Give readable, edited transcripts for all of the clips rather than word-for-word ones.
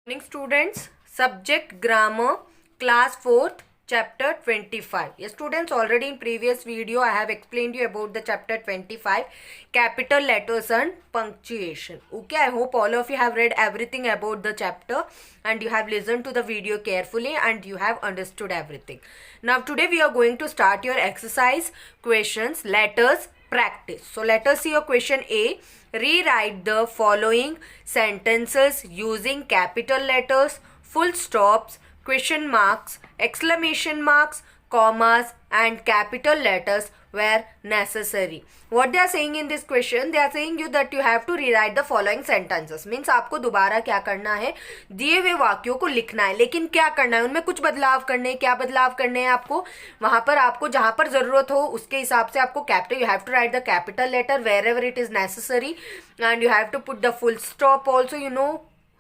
Morning students, subject grammar, class 4th, chapter 25. Yes students, already in previous video I have explained you about the chapter 25, capital letters and punctuation. Okay, I hope all of you have read everything about the chapter and you have listened to the video carefully and you have understood everything. Now today we are going to start your exercise questions, letters, practice. So let us see your question A. Rewrite the following sentences using capital letters, full stops, question marks, exclamation marks, commas and capital letters where necessary. What they are saying in this question, they are saying you that you have to rewrite the following sentences. Means आपको दोबारा क्या करना है, दिए हुए वाक्यों को लिखना है, लेकिन क्या करना है, उनमें कुछ बदलाव करने हैं. क्या बदलाव करने हैं आपको, वहां पर आपको जहां पर जरूरत हो उसके हिसाब से आपको capital, you have to write the capital letter wherever it is necessary and you have to put the full stop also. You know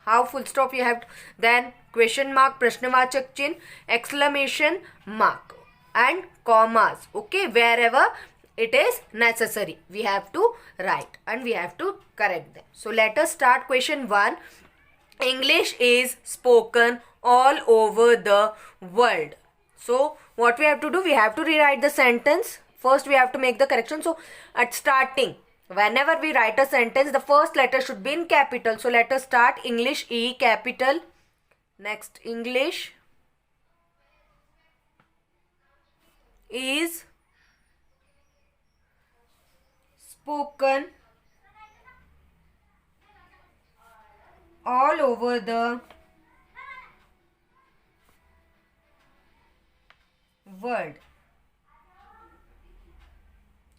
how full stop you have to, then question mark, प्रश्नवाचक चिन्ह, exclamation mark and commas. Okay, wherever it is necessary we have to write and we have to correct them. So let us start. Question 1. English is spoken all over the world. So what we have to do, we have to rewrite the sentence. First we have to make the correction. So at starting, whenever we write a sentence, the first letter should be in capital. So let us start. English, E capital. Next, English is spoken all over the world.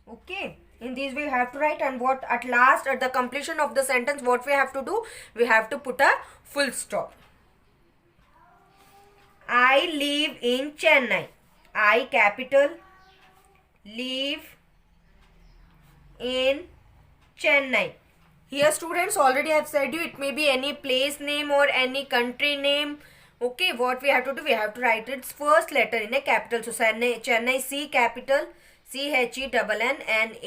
Okay, in this way you have to write, and what at last, at the completion of the sentence, what we have to do, we have to put a full stop. I live in Chennai. I capital, live in Chennai. Here students, already I have said you, it may be any place name or any country name. Okay, what we have to do, we have to write its first letter in a capital. So Chennai, C capital, CHENNNAI,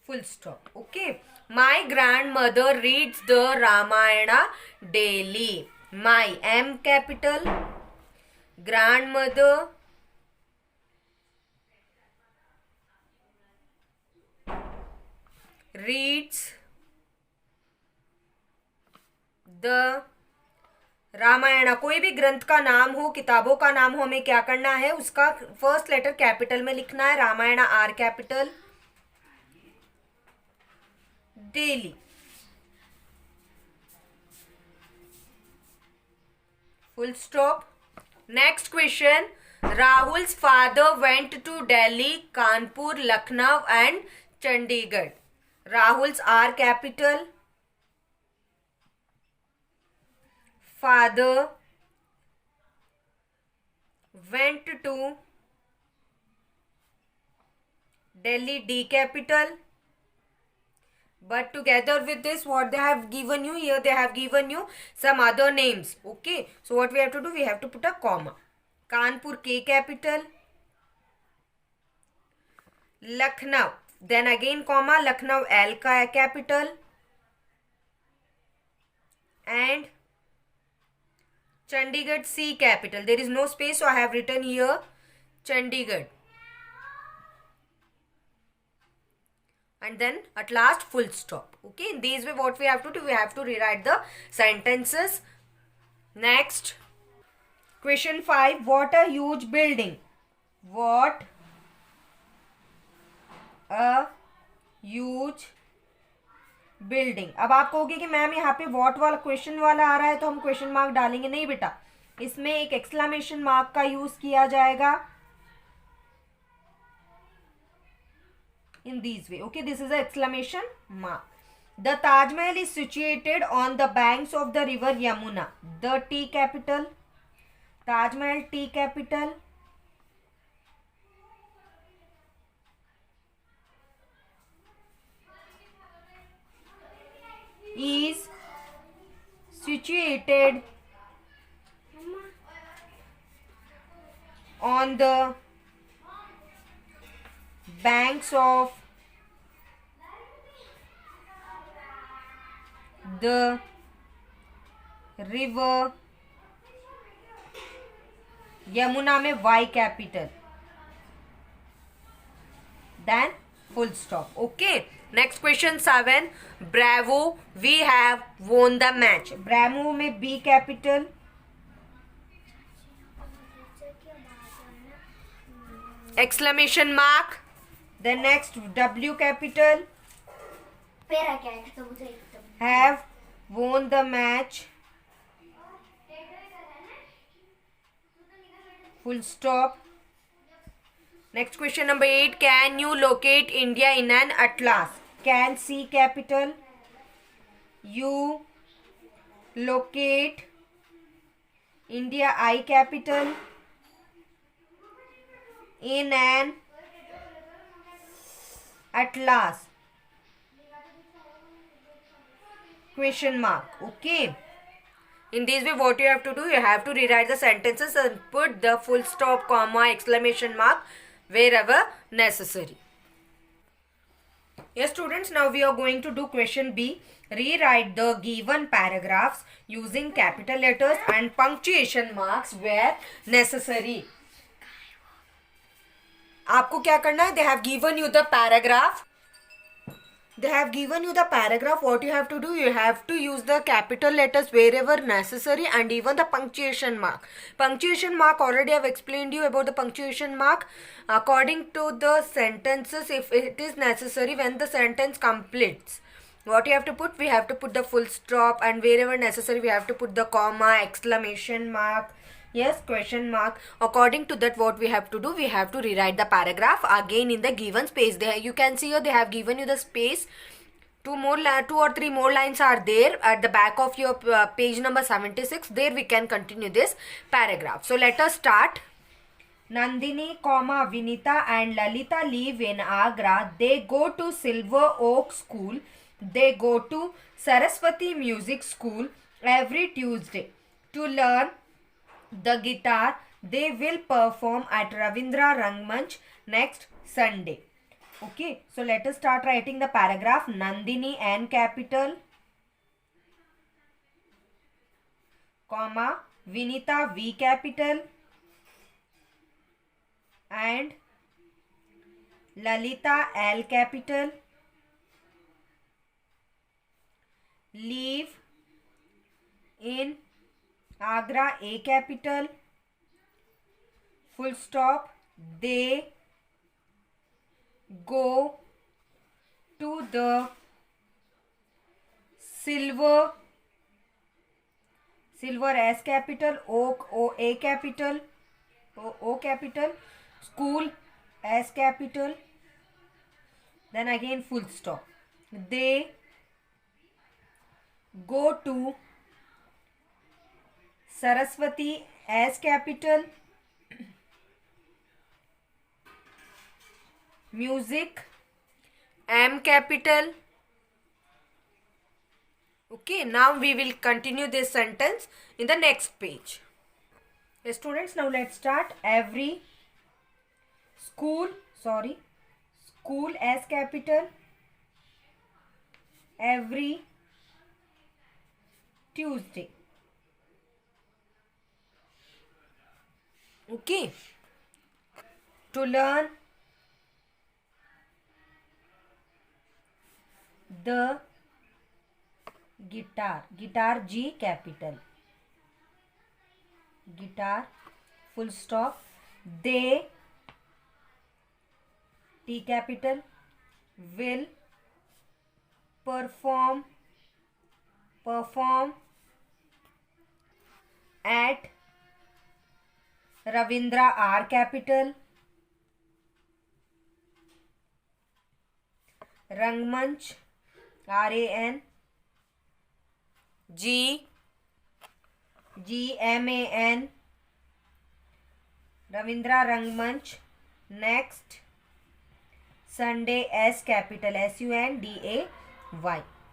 full stop. Okay, my grandmother reads the Ramayana daily. My, M capital, grandmother reads the Ramayana. कोई भी ग्रंथ का नाम हो, किताबों का नाम हो, हमें क्या करना है, उसका फर्स्ट लेटर कैपिटल में लिखना है. Ramayana, are capital, daily, full stop. Next question. Rahul's father went to Delhi, Kanpur, Lucknow and Chandigarh. Rahul's, R capital, father went to Delhi, D capital. But together with this, what they have given you here, they have given you some other names. Okay, so what we have to do, we have to put a comma. Kanpur, K capital, Lucknow, then again comma, Lucknow, L capital, and Chandigarh, C capital. There is no space, so I have written here Chandigarh. And then at last full stop. Okay, in this way what we have to do, we have to rewrite the sentences. Next, question 5. What a huge building. What a huge building. अब आप कहोगे कि ma'am यहाँ पे what वाला question वाला आ रहा है तो हम क्वेश्चन मार्क डालेंगे. नहीं बेटा, इसमें एक एक्सक्लेमेशन मार्क का यूज किया जाएगा. In this way. Okay, this is an exclamation mark. The Taj Mahal is situated on the banks of the river Yamuna. The, T capital, Taj Mahal, T capital, is situated on the banks of the river. Yamuna में Y capital. Then full stop. Okay. Next question 7. Bravo, we have won the match. Bravo में B capital. Exclamation mark. The next W capital. Have won the match. Full stop. Next question number 8. Can you locate India in an atlas? Can C capital. You locate India I capital in an atlas. Question mark. Okay. In this way, what you have to do, you have to rewrite the sentences and put the full stop, comma, exclamation mark wherever necessary. Yes, students, now we are going to do question B. Rewrite the given paragraphs using capital letters and punctuation marks where necessary. आपको क्या करना है? They have given you the paragraph. They have given you the paragraph. What you have to do, you have to use the capital letters wherever necessary and even the punctuation mark. Punctuation mark, already I have explained you about the punctuation mark. According to the sentences, if it is necessary, when the sentence completes, what you have to put, we have to put the full stop, and wherever necessary we have to put the comma, exclamation mark, yes, question mark. According to that, what we have to do, we have to rewrite the paragraph again in the given space. There you can see here they have given you the space. Two or three more lines are there at the back of your page number 76. There we can continue this paragraph. So let us start. Nandini, Vinita and Lalita live in Agra. They go to Silver Oak School. They go to Saraswati Music School every Tuesday to learn the guitar. They will perform at Ravindra Rangmanch next Sunday. Okay, so let us start writing the paragraph. Nandini, N capital, comma, Vinita, V capital, and Lalita, L capital, live in Agra, A capital, full stop. They go to the Silver S capital, Oak, O, A capital, O capital, School, S capital, then again full stop. They go to Saraswati, S capital, Music, M capital. Okay, now we will continue this sentence in the next page. Yes, students, now let's start. Every school, S capital, every Tuesday. Okay, to learn the guitar, G capital, guitar, full stop. They, T capital, will perform at Ravindra, R capital, Rangmanch, RAN, GMAN, Ravindra Rangmanch next Sunday, S capital, SUNDAY.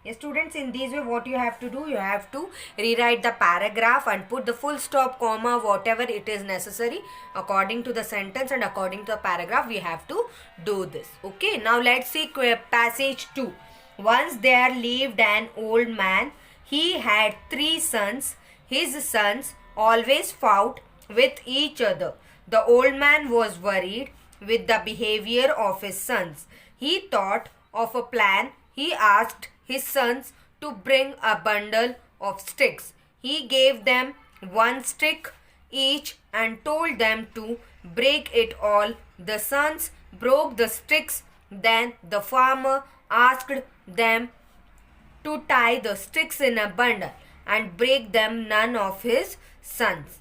Yes, students, in this way what you have to do, you have to rewrite the paragraph and put the full stop, comma, whatever it is necessary according to the sentence and according to the paragraph. We have to do this. Okay, now let's see passage 2. Once there lived an old man. He had 3 sons. his sons always fought with each other. The old man was worried with the behavior of his sons. He thought of a plan. He asked his sons to bring a bundle of sticks. He gave them one stick each and told them to break it all. The sons broke the sticks. Then the farmer asked them to tie the sticks in a bundle and break them. None of his sons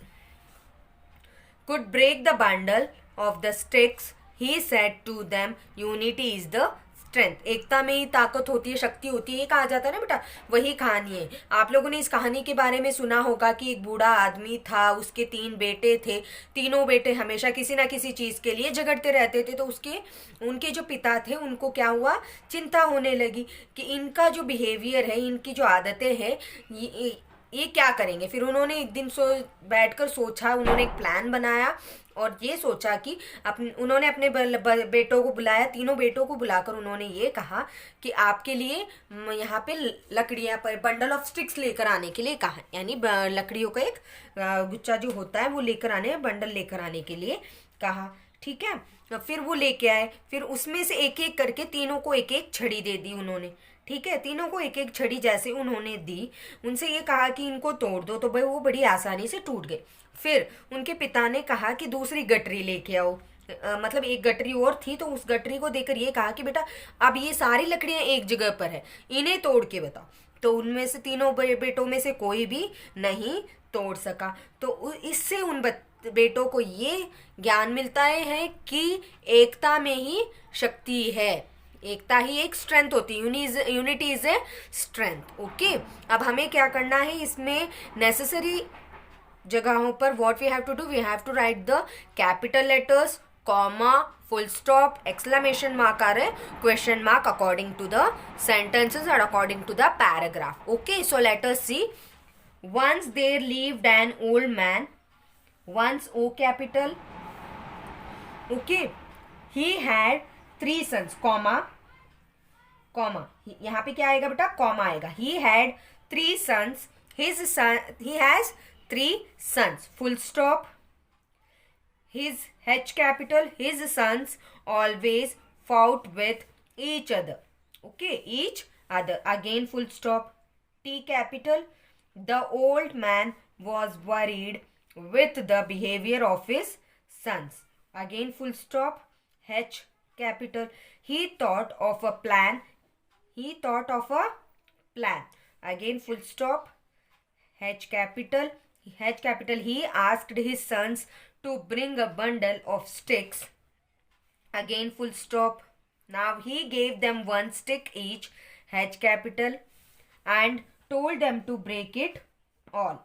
could break the bundle of the sticks. He said to them, unity is the strength. एकता में ही ताकत होती है, शक्ति होती है. ये कहा जाता है ना बेटा, वही कहानी है. आप लोगों ने इस कहानी के बारे में सुना होगा कि एक बूढ़ा आदमी था, उसके 3 बेटे थे. तीनों बेटे हमेशा किसी ना किसी चीज़ के लिए झगड़ते रहते थे. तो उनके जो पिता थे उनको क्या हुआ, चिंता होने लगी कि इनका जो बिहेवियर है, इनकी जो आदतें हैं, ये क्या करेंगे. फिर उन्होंने एक दिन बैठकर सोचा, उन्होंने एक प्लान बनाया और ये सोचा कि उन्होंने अपने बेटों को बुलाया. तीनों बेटों को बुलाकर उन्होंने ये कहा कि आपके लिए यहाँ पे लकड़ियाँ पर बंडल ऑफ स्टिक्स लेकर आने के लिए कहा. यानी लकड़ियों का एक गुच्छा जो होता है वो लेकर आने, बंडल लेकर आने के लिए कहा. ठीक है. फिर वो लेके आए. फिर उसमें से एक एक करके तीनों को एक एक छड़ी दे दी उन्होंने. ठीक है. तीनों को एक एक छड़ी जैसे उन्होंने दी, उनसे ये कहा कि इनको तोड़ दो. तो भाई वो बड़ी आसानी से टूट गए. फिर उनके पिता ने कहा कि दूसरी गठरी लेके आओ. मतलब एक गठरी और थी, तो उस गठरी को देकर ये कहा कि बेटा अब ये सारी लकड़ियां एक जगह पर है, इन्हें तोड़ के बताओ. तो उनमें से तीनों बेटों में से कोई भी नहीं तोड़ सका. तो इससे उन बेटों को ये ज्ञान मिलता है कि एकता में ही शक्ति है. एकता ही एक स्ट्रेंथ होती है. Unity is a strength. Okay. अब हमें क्या करना है, इसमें नेसेसरी जगहों पर what we have to do, we have to write the capital letters, comma, full stop, exclamation mark or question mark according to the sentences and according to the paragraph. Okay, so let us see. Once there lived an old man. Once, O capital. Okay. He had 3 sons, comma, यहाँ पे क्या आएगा बेटा, comma आएगा. He had 3 sons. He has 3 sons. Full stop. His H capital. His sons always fought with each other. Okay, each other. Again full stop. T capital. The old man was worried with the behavior of his sons. Again full stop. H capital. He thought of a plan. Again full stop. H capital. He asked his sons to bring a bundle of sticks. Again full stop. Now he gave them one stick each. H capital. And told them to break it all.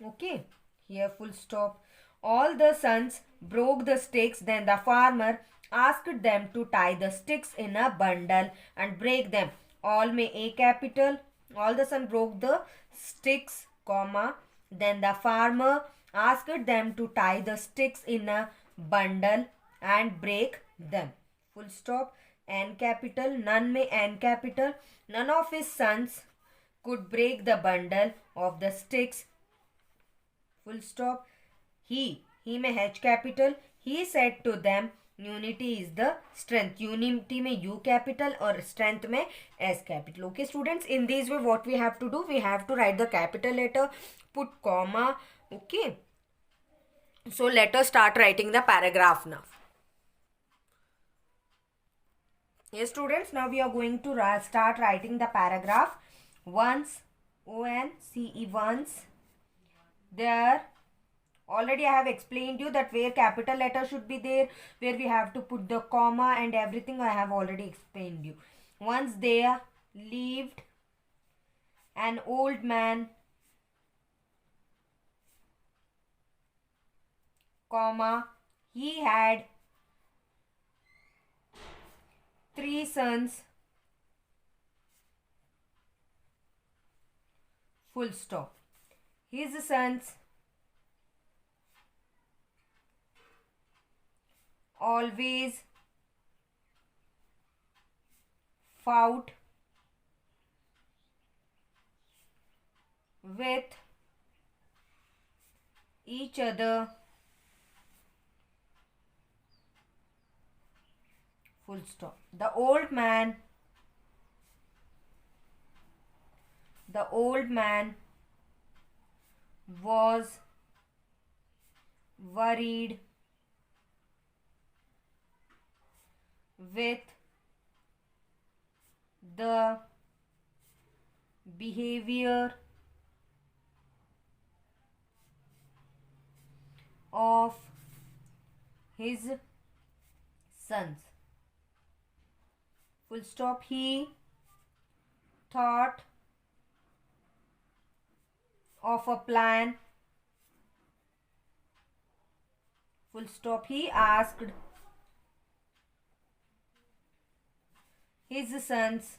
Okay. Here full stop. All the sons broke the sticks. Then the farmer asked them to tie the sticks in a bundle and break them. All में A capital. All the sons broke the sticks, comma. Then the farmer asked them to tie the sticks in a bundle and break them. Full stop. N capital. None में N capital. None of his sons could break the bundle of the sticks. Full stop. He में H capital. He said to them, unity is the strength. Unity में U capital और strength में S capital. Okay students, in this way what we have to do, we have to write the capital letter, put comma. Okay. So let us start writing the paragraph now. Yes students, now we are going to start writing the paragraph. Once, O-N-C-E, once. There. Already I have explained you that where capital letter should be there, where we have to put the comma and everything I have already explained you. Once there lived an old man, comma, he had 3 sons, full stop. His sons always fought with each other, full stop. The old man was worried with the behavior of his sons. Full stop. He thought of a plan. Full stop. He asked his sons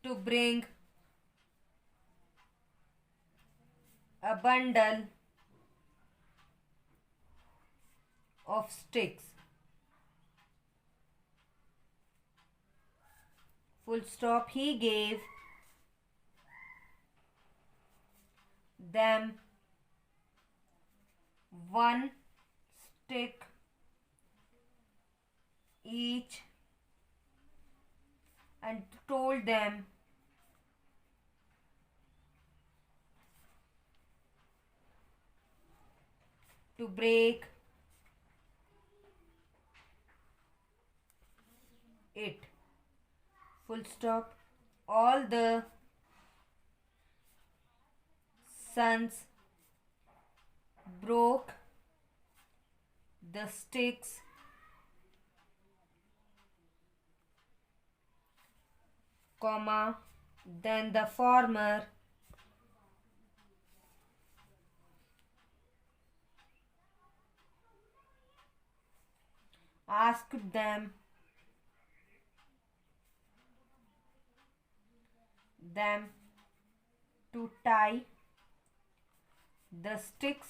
to bring a bundle of sticks. Full stop. He gave them one stick each and told them to break it. Full stop. All the sons broke the sticks comma, then the farmer asked them to tie the sticks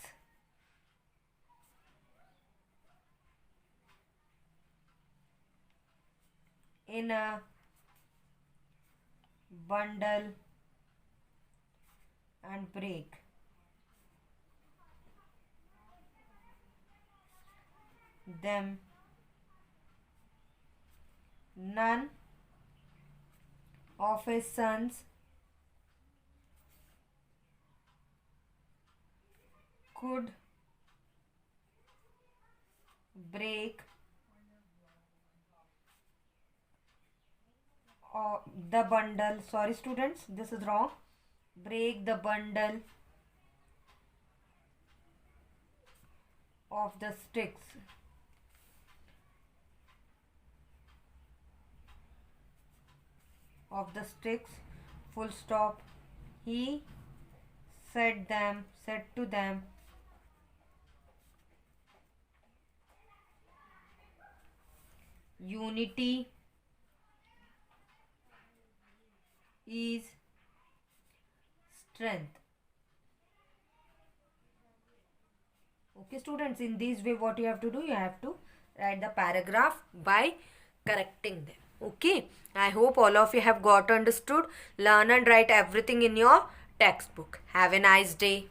in a bundle and break them. None of his sons could break the bundle. Sorry students, this is wrong. Break the bundle of the sticks. Full stop. He said to them, unity is strength. Okay students, in this way what you have to do, you have to write the paragraph by correcting them. Okay, I hope all of you have got understood. Learn and write everything in your textbook. Have a nice day.